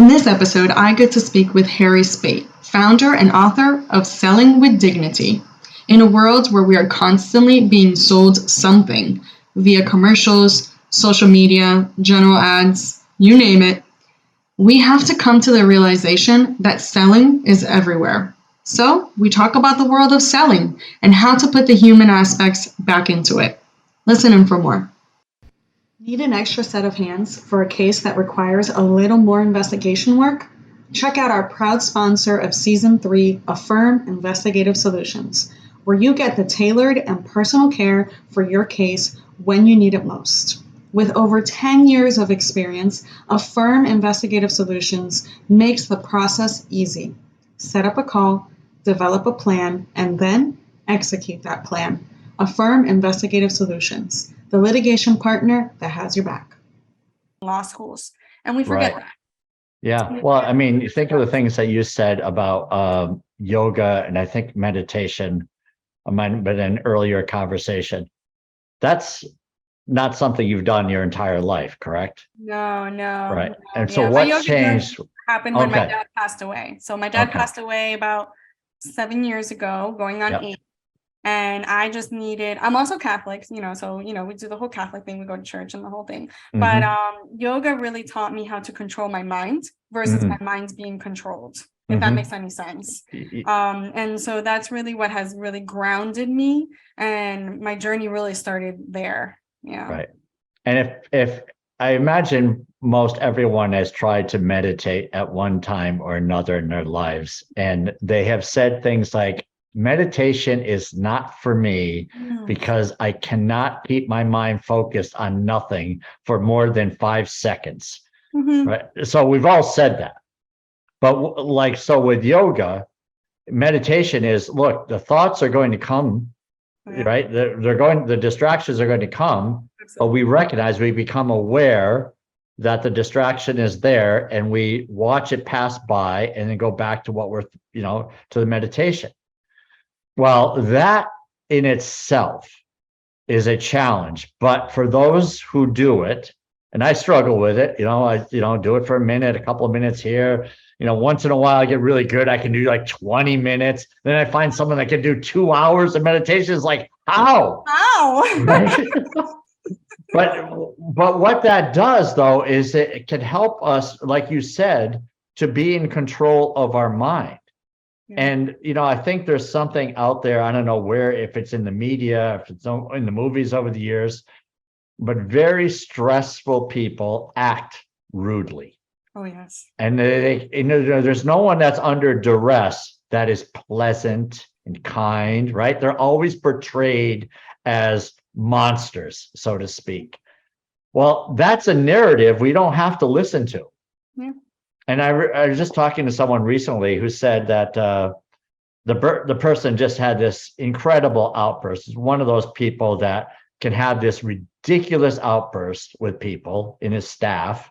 In this episode, I get to speak with Harry Spaight, founder and author of Selling with Dignity. In a world where we are constantly being sold something via commercials, social media, general ads, you name it, we have to come to the realization that selling is everywhere. So we talk about the world of selling and how to put the human aspects back into it. Listen in for more. Need an extra set of hands for a case that requires a little more investigation work? Check out our proud sponsor of Season 3, Affirm Investigative Solutions, where you get the tailored and personal care for your case when you need it most. With over 10 years of experience, Affirm Investigative Solutions makes the process easy. Set up a call, develop a plan, and then execute that plan. Affirm Investigative Solutions, the litigation partner that has your back. Law schools, and we forget that. Yeah. Well, I mean, you think of the things that you said about yoga and I think meditation. I might have been an earlier conversation. That's not something you've done your entire life, correct? No. Right. No. And so My what yoga changed? journey happened when my Okay. dad passed away. So my dad passed away about 7 years ago, going on 8. And I just needed, I'm also Catholic, so, we do the whole Catholic thing. We go to church and the whole thing. But yoga really taught me how to control my mind versus my mind's being controlled, if that makes any sense. And so that's really what has really grounded me. And my journey really started there. Yeah. Right. And if I imagine most everyone has tried to meditate at one time or another in their lives, and they have said things like, meditation is not for me because I cannot keep my mind focused on nothing for more than 5 seconds. Right. So we've all said that. But so with yoga, meditation is, look, the thoughts are going to come, right? The distractions are going to come, but we recognize, we become aware that the distraction is there and we watch it pass by and then go back to what we're, to the meditation. Well, that in itself is a challenge, but for those who do it, and I struggle with it, I do it for a minute, a couple of minutes here, once in a while I get really good. I can do like 20 minutes. Then I find someone that can do 2 hours of meditation. Is like, how? Right? But what that does though, is it can help us, like you said, to be in control of our mind. And, I think there's something out there, I don't know where, if it's in the media, if it's in the movies over the years, but very stressful people act rudely. Oh, yes. And there's no one that's under duress that is pleasant and kind, right? They're always portrayed as monsters, so to speak. Well, that's a narrative we don't have to listen to. Yeah. And I was just talking to someone recently who said that the person just had this incredible outburst. It's one of those people that can have this ridiculous outburst with people in his staff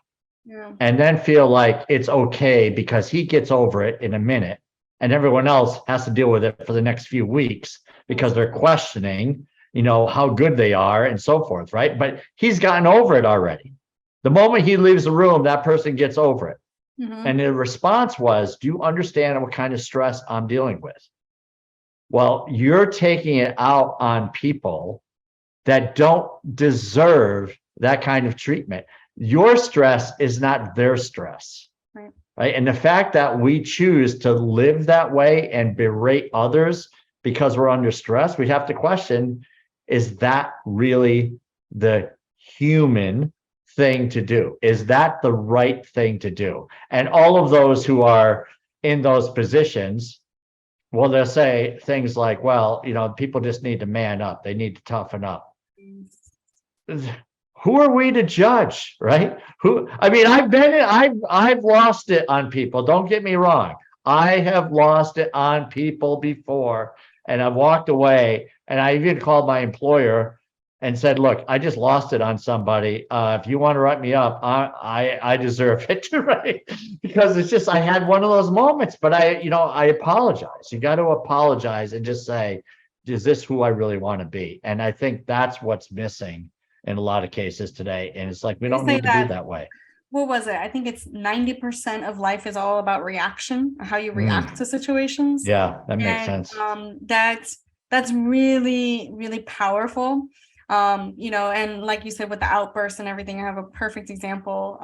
and then feel like it's okay because he gets over it in a minute and everyone else has to deal with it for the next few weeks because they're questioning, how good they are and so forth, right? But he's gotten over it already. The moment he leaves the room, that person gets over it. And the response was, do you understand what kind of stress I'm dealing with? Well, you're taking it out on people that don't deserve that kind of treatment. Your stress is not their stress. Right? And the fact that we choose to live that way and berate others because we're under stress, we have to question, is that really the human thing to do? Is that the right thing to do? And all of those who are in those positions, well, they'll say things like, well, people just need to man up. They need to toughen up. Who are we to judge, right? I've lost it on people. Don't get me wrong. I have lost it on people before, and I've walked away, and I even called my employer and said, look, I just lost it on somebody. If you want to write me up, I deserve it, right? Because it's just, I had one of those moments, but I apologize. You got to apologize and just say, is this who I really want to be? And I think that's what's missing in a lot of cases today. And it's like, we don't need to be that way. what was it? I think it's 90% of life is all about reaction, how you react to situations. Yeah, that makes And sense. that's really, really powerful. And like you said, with the outbursts and everything, I have a perfect example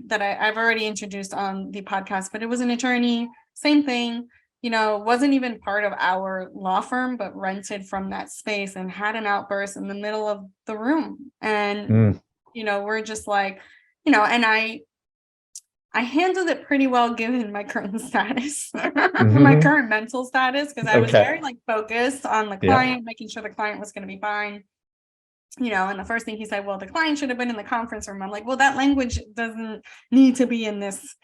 that I've already introduced on the podcast, but it was an attorney, same thing, wasn't even part of our law firm, but rented from that space and had an outburst in the middle of the room. And, we're just like, and I handled it pretty well given my current status, my current mental status, because I was very focused on the client, making sure the client was going to be fine. And the first thing he said, well, the client should have been in the conference room. I'm like, well, that language doesn't need to be in this,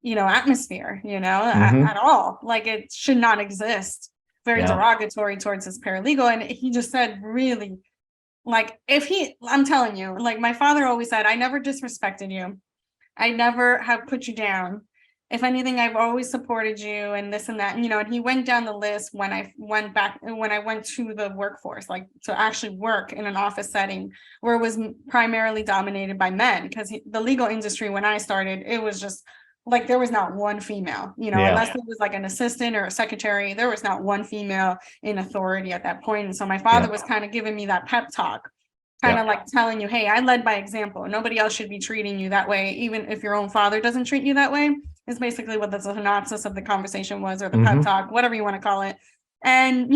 atmosphere, at all. Like it should not exist. Very derogatory towards his paralegal. And he just said, really, I'm telling you, like my father always said, I never disrespected you. I never have put you down. If anything, I've always supported you and this and that, and he went down the list when I went to the workforce, like to actually work in an office setting where it was primarily dominated by men, because the legal industry, when I started, it was just like, there was not one female, unless it was like an assistant or a secretary, there was not one female in authority at that point. And so my father was kind of giving me that pep talk, kind of like telling you, hey, I led by example. Nobody else should be treating you that way, even if your own father doesn't treat you that way, is basically what the synopsis of the conversation was, or the pep talk, whatever you want to call it. And,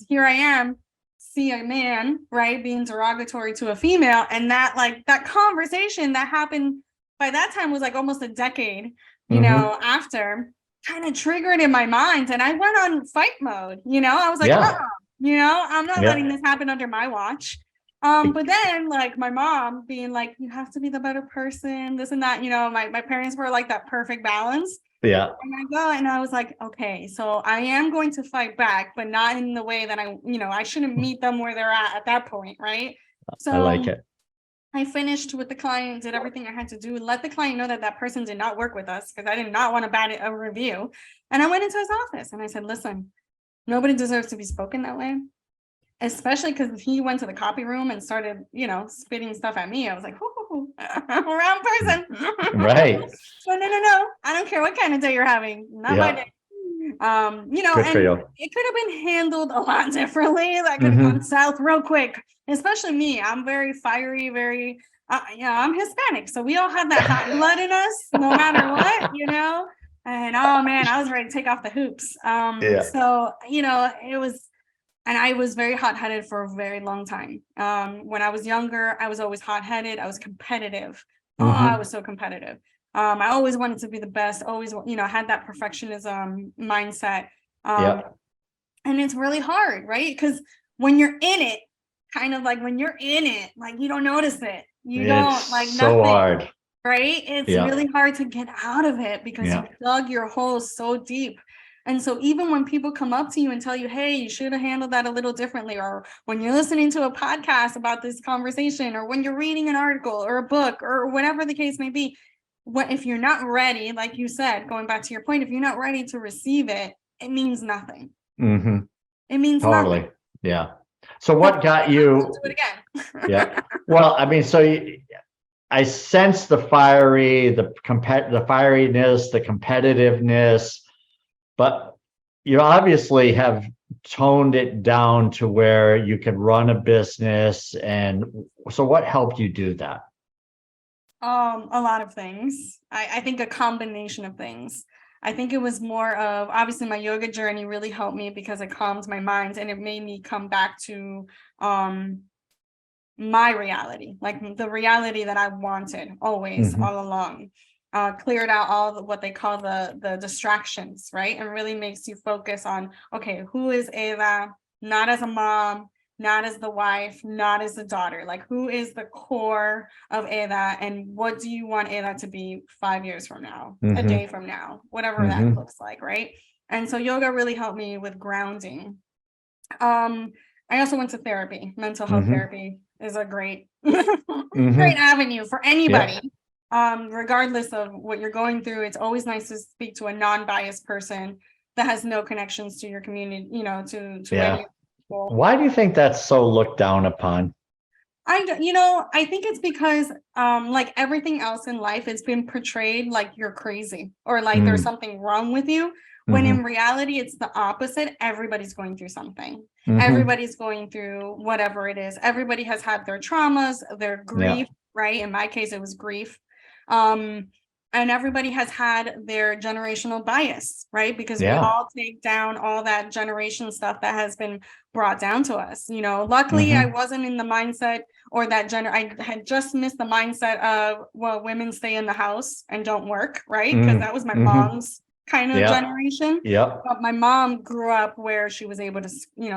here I am, see a man, right, being derogatory to a female. And that conversation that happened by that time was like almost a decade, after, kind of triggered in my mind. And I went on fight mode, I was like, I'm not letting this happen under my watch. But then like my mom being like, you have to be the better person, this and that, my parents were like that perfect balance. And I was like, okay, so I am going to fight back, but not in the way that I shouldn't meet them where they're at that point. Right. So I like it. I finished with the client, did everything I had to do, let the client know that person did not work with us, because I did not want a review. And I went into his office and I said, listen, nobody deserves to be spoken that way. Especially because he went to the copy room and started, spitting stuff at me. I was like, wrong person. Right. No. I don't care what kind of day you're having. Not my day. Good for you. It could have been handled a lot differently. That could have gone south real quick. Especially me. I'm very fiery, very, I'm Hispanic. So we all have that hot blood in us, no matter what, And oh man, I was ready to take off the hoops. So, it was. And I was very hot-headed for a very long time. When I was younger, I was always hot-headed. I was competitive. I was so competitive. I always wanted to be the best. Always, had that perfectionism mindset. And it's really hard, right? Because when you're in it, you don't notice it. You don't like so nothing. Hard. Right? It's really hard to get out of it because you dug your hole so deep. And so even when people come up to you and tell you, hey, you should have handled that a little differently, or when you're listening to a podcast about this conversation, or when you're reading an article or a book or whatever the case may be, if you're not ready, like you said, going back to your point, if you're not ready to receive it, it means nothing. It means totally nothing. Yeah. So what got you do it again? Well, I mean, I sense the fieriness, the competitiveness, but you obviously have toned it down to where you can run a business. And so what helped you do that? A lot of things. I think a combination of things. I think it was more of, obviously my yoga journey really helped me because it calmed my mind and it made me come back to my reality, like the reality that I wanted always, all along. Cleared out all what they call the distractions, right? And really makes you focus on, okay, who is Ava? Not as a mom, not as the wife, not as the daughter. Like, who is the core of Ava, and what do you want Ava to be 5 years from now, a day from now, whatever that looks like, right? And so yoga really helped me with grounding. I also went to therapy. Mental health therapy is a great, great avenue for anybody. Regardless of what you're going through, it's always nice to speak to a non-biased person that has no connections to your community, to any people. Why do you think that's so looked down upon? I think it's because like everything else in life has been portrayed like you're crazy or like there's something wrong with you, when in reality it's the opposite. Everybody's going through something. Everybody's going through whatever it is. Everybody has had their traumas, their grief, right? In my case, it was grief. And everybody has had their generational bias, right? Because we all take down all that generation stuff that has been brought down to us. Luckily, I wasn't in the mindset or I had just missed the mindset of, well, women stay in the house and don't work, right? Because that was my mom's kind of generation. But my mom grew up where she was able to,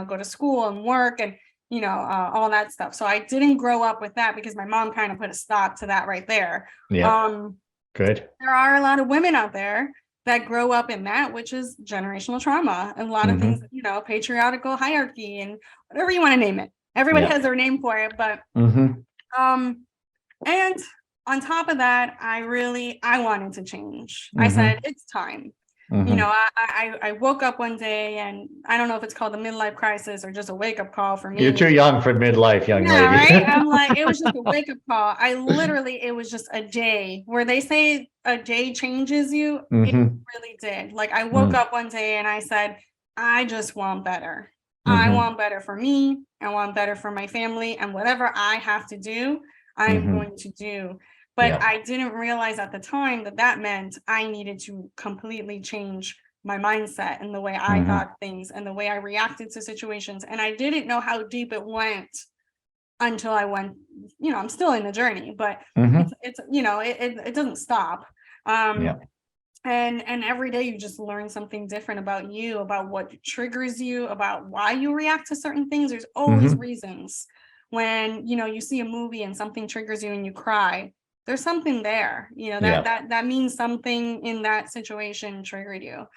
go to school and work and, all that stuff. So I didn't grow up with that because my mom kind of put a stop to that right there. Good. There are a lot of women out there that grow up in that, which is generational trauma and a lot of things, patriarchal hierarchy and whatever you want to name it. Everybody has their name for it, but and on top of that, I wanted to change. I said, it's time. I woke up one day and I don't know if it's called the midlife crisis or just a wake-up call for me. You're too young for midlife, young lady. Right? I'm like, it was just a wake-up call. It was just a day where they say a day changes you. It really did. Like I woke up one day and I said, I just want better. I want better for me. I want better for my family, and whatever I have to do, I'm going to do. But I didn't realize at the time that meant I needed to completely change my mindset and the way I thought things and the way I reacted to situations. And I didn't know how deep it went until I went, I'm still in the journey, but it's it doesn't stop. And every day you just learn something different about you, about what triggers you, about why you react to certain things. There's always reasons. When, you see a movie and something triggers you and you cry, there's something there, that means something in that situation triggered you.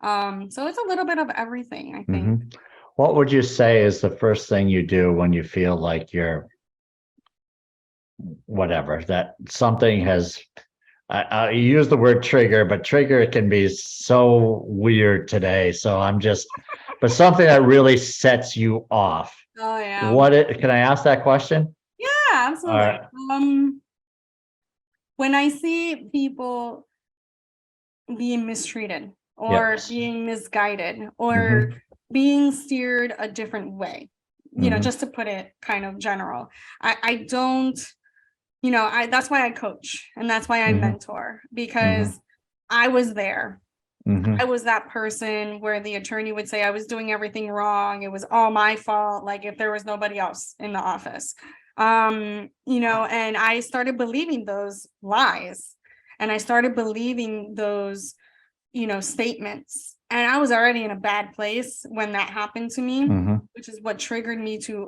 So it's a little bit of everything, I think. What would you say is the first thing you do when you feel like you're whatever, that something has, I use the word trigger, but trigger can be so weird today. So but something that really sets you off. Oh yeah. Can I ask that question? Yeah, absolutely. When I see people being mistreated or being misguided or being steered a different way, just to put it kind of general, I don't, that's why I coach and that's why I mentor, because I was there. I was that person where the attorney would say I was doing everything wrong. It was all my fault. Like if there was nobody else in the office. And I started believing those lies and I started believing those, statements. And I was already in a bad place when that happened to me, which is what triggered me to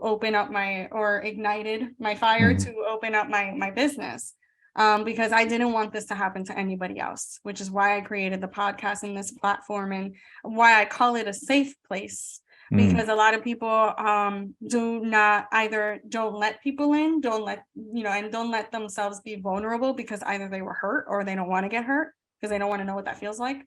ignited my fire to open up my business. Because I didn't want this to happen to anybody else, which is why I created the podcast and this platform and why I call it a safe place. Because a lot of people don't let people in, and don't let themselves be vulnerable because either they were hurt or they don't want to get hurt because they don't want to know what that feels like.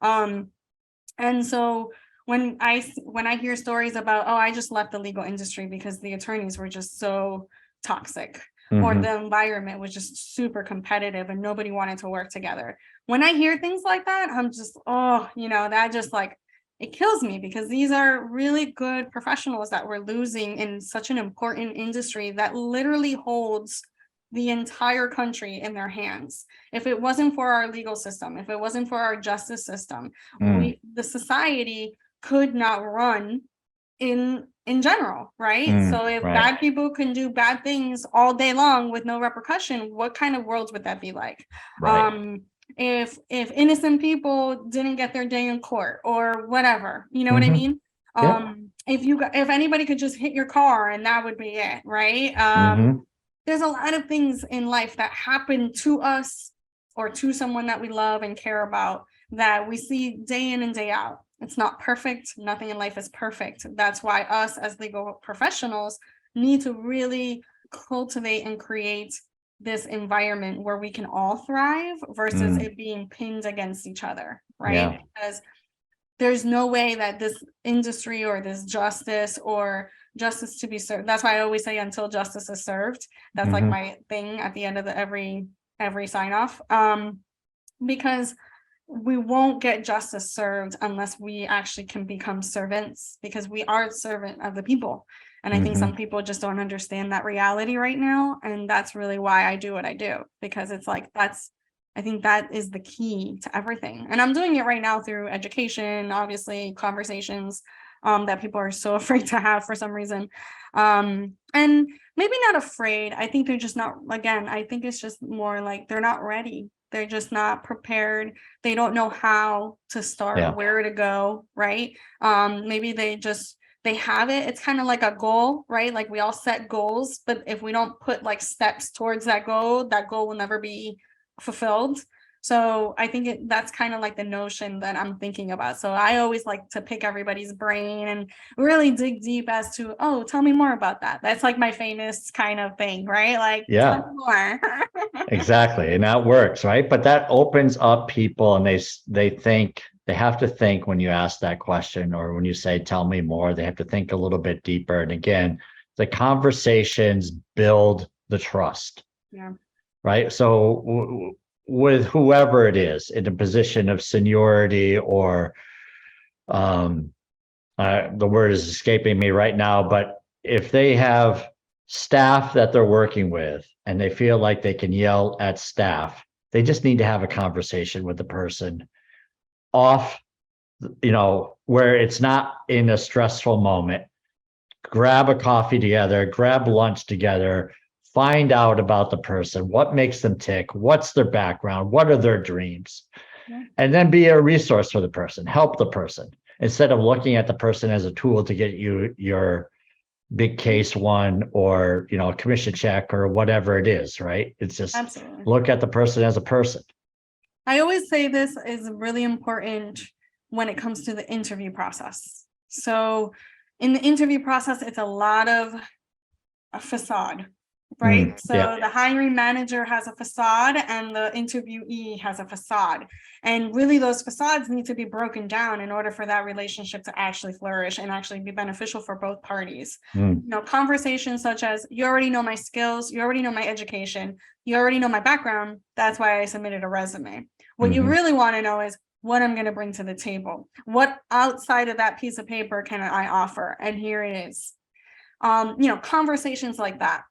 And so when I hear stories about, oh, I just left the legal industry because the attorneys were just so toxic or the environment was just super competitive and nobody wanted to work together. When I hear things like that, I'm just, that just like, it kills me because these are really good professionals that we're losing in such an important industry that literally holds the entire country in their hands. If it wasn't for our legal system, if it wasn't for our justice system, the society could not run in general, right? So if bad people can do bad things all day long with no repercussion, what kind of world would that be like? If innocent people didn't get their day in court or whatever, you know what I mean? If anybody could just hit your car and that would be it, right? There's a lot of things in life that happen to us or to someone that we love and care about that we see day in and day out. It's not perfect. Nothing in life is perfect. That's why us as legal professionals need to really cultivate and create this environment where we can all thrive versus it being pinned against each other, right? Because there's no way that this industry or this justice or justice to be served. That's why I always say until justice is served. That's like my thing at the end of every sign off. Because we won't get justice served unless we actually can become servants, because we are servant of the people. And I think some people just don't understand that reality right now. And that's really why I do what I do, because it's like, I think that is the key to everything. And I'm doing it right now through education, obviously, conversations that people are so afraid to have for some reason. And maybe not afraid. I think they're just not, again, I think it's just more like they're not ready. They're just not prepared. They don't know how to start, where to go, right? Maybe they have it. It's kind of like a goal, right? Like we all set goals, but if we don't put like steps towards that goal will never be fulfilled. So I think that's kind of like the notion that I'm thinking about. So I always like to pick everybody's brain and really dig deep as to, oh, tell me more about that. That's like my famous kind of thing, right? Like, tell me more. Exactly. And that works, right? But that opens up people, and they think, they have to think when you ask that question, or when you say, tell me more, they have to think a little bit deeper. And again, the conversations build the trust. Yeah. Right. So with whoever it is in a position of seniority, or the word is escaping me right now, but if they have staff that they're working with and they feel like they can yell at staff, they just need to have a conversation with the person off, where it's not in a stressful moment. Grab a coffee together, grab lunch together, find out about the person, what makes them tick, what's their background, what are their dreams, and then be a resource for the person, help the person, instead of looking at the person as a tool to get you your big case won, or, a commission check or whatever it is, right? It's just look at the person as a person. I always say this is really important when it comes to the interview process. So in the interview process, it's a lot of a facade, right? So the hiring manager has a facade and the interviewee has a facade. And really those facades need to be broken down in order for that relationship to actually flourish and actually be beneficial for both parties. Conversations such as, you already know my skills, you already know my education, you already know my background. That's why I submitted a resume. What you really want to know is what I'm going to bring to the table. What outside of that piece of paper can I offer? And here it is. Conversations like that.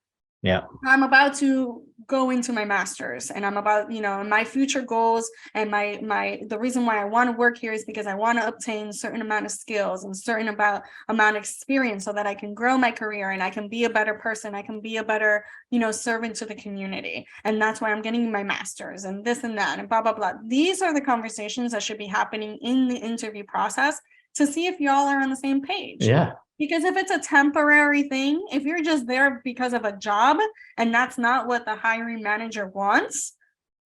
Yeah. I'm about to go into my master's, and I'm about, my future goals, and the reason why I want to work here is because I want to obtain certain amount of skills and certain amount of experience so that I can grow my career and I can be a better person. I can be a better, servant to the community. And that's why I'm getting my master's and this and that and blah, blah, blah. These are the conversations that should be happening in the interview process to see if y'all are on the same page. Yeah. Because if it's a temporary thing, if you're just there because of a job and that's not what the hiring manager wants,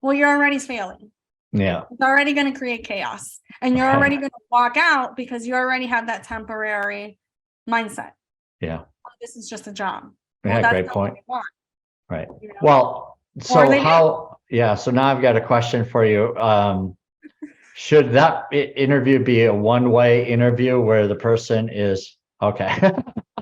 well, you're already failing. Yeah. It's already going to create chaos, and you're already going to walk out because you already have that temporary mindset. Yeah. This is just a job. Yeah, well, that's great not point. what they want, right. Well, so so now I've got a question for you. Should that interview be a one-way interview where the person is okay?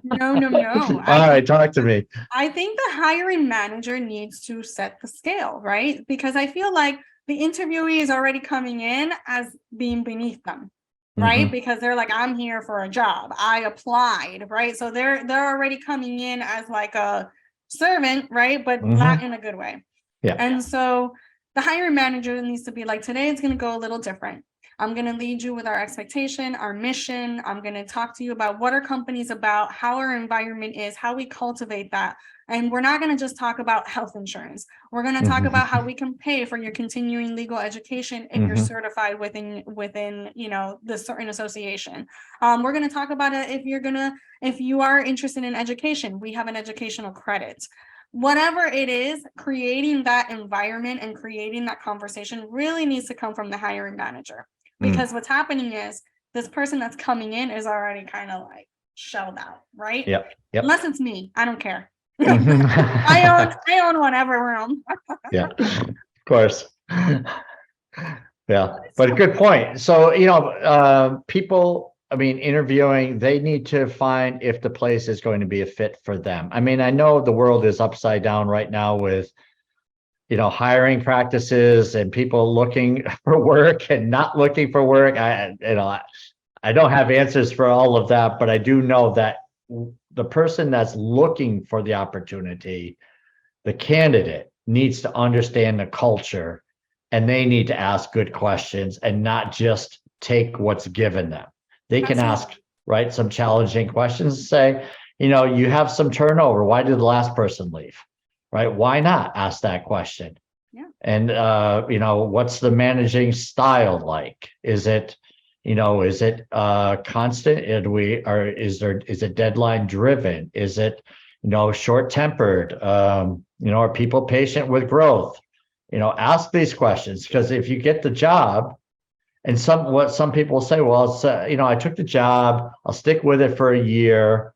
No. All right, talk to me. I think the hiring manager needs to set the scale, right? Because I feel like the interviewee is already coming in as being beneath them, right? Because they're like, I'm here for a job. I applied, right? So they're already coming in as like a servant, right? But not in a good way. Yeah. And so the hiring manager needs to be like, today it's going to go a little different. I'm going to lead you with our expectation, our mission. I'm going to talk to you about what our company's about, how our environment is, how we cultivate that. And we're not going to just talk about health insurance. We're going to talk about how we can pay for your continuing legal education if you're certified within the certain association. We're going to talk about it if you are interested in education. We have an educational credit. Whatever it is, creating that environment and creating that conversation really needs to come from the hiring manager. Because what's happening is this person that's coming in is already kind of like shelled out, right? Yep. Unless it's me, I don't care. I own whatever room. Yeah, of course. Yeah, but a good point. So people I mean, interviewing, they need to find if the place is going to be a fit for them. I mean, I know the world is upside down right now with, hiring practices and people looking for work and not looking for work. I don't have answers for all of that, but I do know that the person that's looking for the opportunity, the candidate, needs to understand the culture, and they need to ask good questions and not just take what's given them. They can ask, right, some challenging questions and say, you have some turnover. Why did the last person leave? Right? Why not ask that question? Yeah. And what's the managing style like? Is it constant? Is it deadline driven? Is it, short tempered? Are people patient with growth? Ask these questions, because if you get the job, and some people say, well, it's, I took the job, I'll stick with it for a year.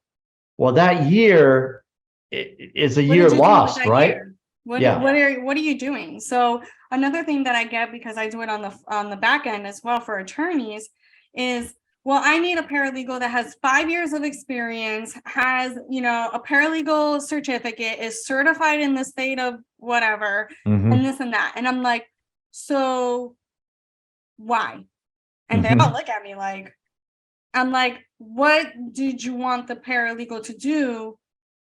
Well, that year is a year lost, right? What are you doing? So another thing that I get, because I do it on the back end as well for attorneys, is, well, I need a paralegal that has 5 years of experience, has, a paralegal certificate, is certified in the state of whatever, and this and that. And I'm like, so why? And they all look at me like, I'm like, what did you want the paralegal to do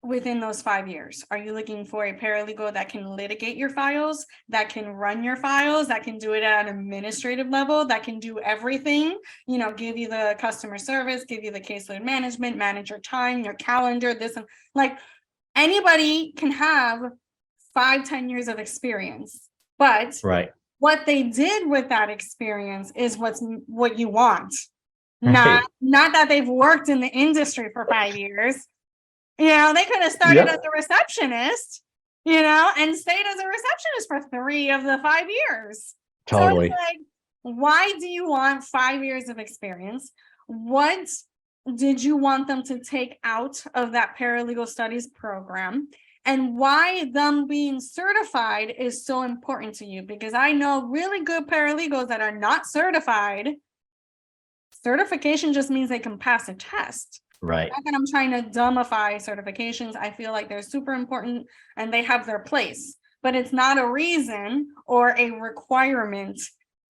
within those 5 years? Are you looking for a paralegal that can litigate your files, that can run your files, that can do it at an administrative level, that can do everything, give you the customer service, give you the caseload management, manage your time, your calendar, this, and like, anybody can have 5-10 years of experience, but right. What they did with that experience is what you want. Right. Not that they've worked in the industry for 5 years. They could have started as a receptionist, and stayed as a receptionist for 3 of the 5 years. Totally. So it's like, why do you want 5 years of experience? What did you want them to take out of that paralegal studies program? And why them being certified is so important to you? Because I know really good paralegals that are not certified. Certification just means they can pass a test. Right. Not that I'm trying to dumbify certifications. I feel like they're super important and they have their place, but it's not a reason or a requirement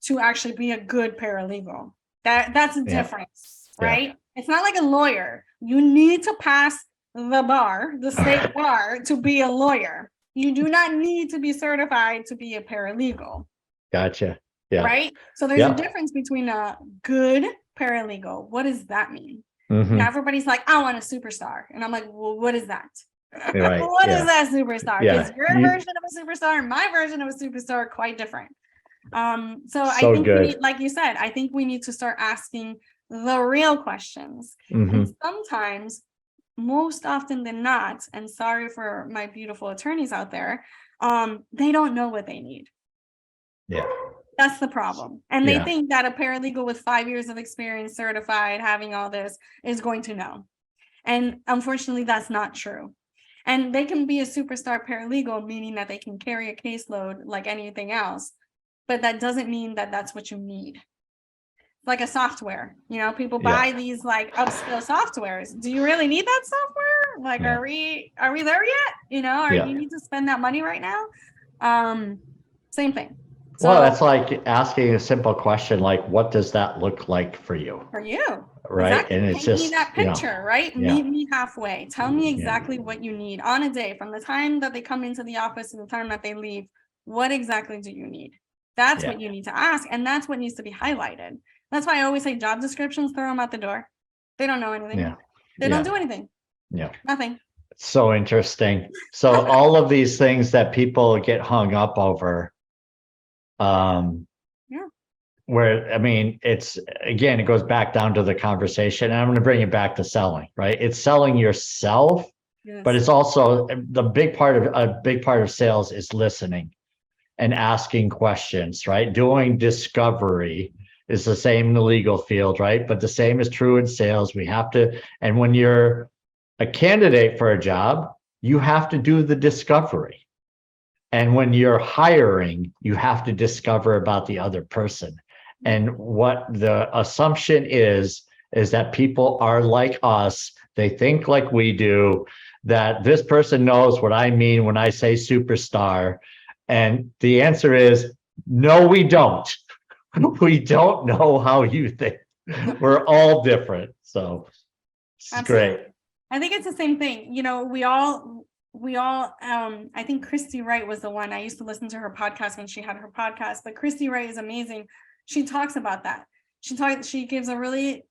to actually be a good paralegal. That's a difference, right? It's not like a lawyer. You need to pass the state bar, to be a lawyer. You do not need to be certified to be a paralegal. Gotcha. Yeah. Right? So there's a difference between a good paralegal. What does that mean? Everybody's like, I want a superstar. And I'm like, well, what is that? Right. What is that superstar? Because your version of a superstar and my version of a superstar are quite different. So I think we need, like you said, I think we need to start asking the real questions. And sometimes, most often than not, and sorry for my beautiful attorneys out there, they don't know what they need. Yeah. That's the problem. And they think that a paralegal with 5 years of experience, certified, having all this, is going to know. And unfortunately, that's not true. And they can be a superstar paralegal, meaning that they can carry a caseload like anything else. But that doesn't mean that that's what you need. Like a software, people buy these like upskill softwares. Do you really need that software? Like, are we there yet? You need to spend that money right now? Same thing. So, well, that's like asking a simple question, like, what does that look like for you? For you. Right. Exactly. And it's Paint just me that picture, right? Meet me halfway. Tell me exactly what you need on a day, from the time that they come into the office to the time that they leave. What exactly do you need? That's what you need to ask. And that's what needs to be highlighted. That's why I always say job descriptions, throw them out the door. They don't know anything. They don't do anything. Nothing. So interesting. So all of these things that people get hung up over, where, I mean, it's, again, it goes back down to the conversation, and I'm going to bring it back to selling, right? It's selling yourself, but it's also a big part of sales is listening and asking questions, right? Doing discovery is the same in the legal field, right? But the same is true in sales. We have to, and when you're a candidate for a job, you have to do the discovery. And when you're hiring, you have to discover about the other person. And what the assumption is is that people are like us. They think like we do, that this person knows what I mean when I say superstar. And the answer is no, we don't. We don't know how you think. We're all different. So it's great. I think it's the same thing. You know, we all, I think Christy Wright was the one. I used to listen to her podcast when she had her podcast, but Christy Wright is amazing. She talks about that. She gives a really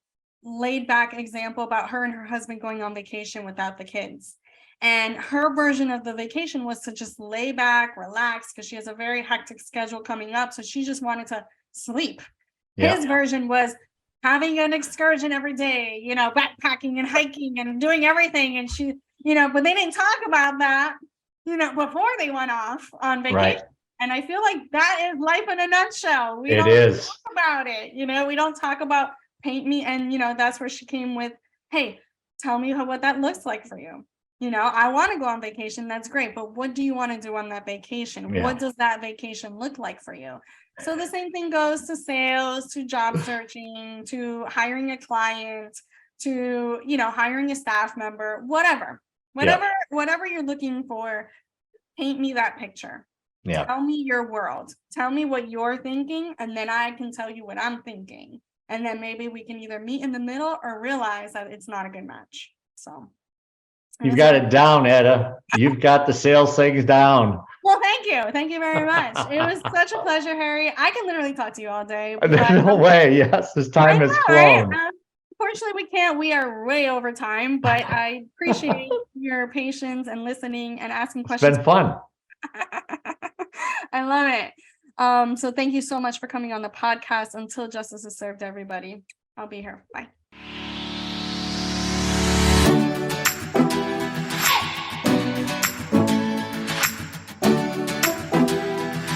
laid back example about her and her husband going on vacation without the kids. And her version of the vacation was to just lay back, relax, because she has a very hectic schedule coming up. So she just wanted to sleep. Yeah. His version was having an excursion every day, you know, backpacking and hiking and doing everything. And she, you know, but they didn't talk about that, you know, before they went off on vacation. Right. And I feel like that is life in a nutshell. We don't talk about it. You know, we don't talk about paint me. And, you know, that's where she came with, hey, tell me what that looks like for you. You know, I want to go on vacation. That's great. But what do you want to do on that vacation? Yeah. What does that vacation look like for you? So the same thing goes to sales, to job searching, to hiring a client, to, you know, hiring a staff member, whatever you're looking for, paint me that picture. Yeah. Tell me your world. Tell me what you're thinking. And then I can tell you what I'm thinking. And then maybe we can either meet in the middle or realize that it's not a good match. So. You've got it down, Etta. You've got the sales things down. Well, thank you. Thank you very much. It was such a pleasure, Harry. I can literally talk to you all day. No way. Yes, this time has flown. Right? Unfortunately, we can't. We are way over time, but I appreciate your patience and listening and asking questions. It's been fun. I love it. So thank you so much for coming on the podcast. Until justice is served, everybody. I'll be here. Bye.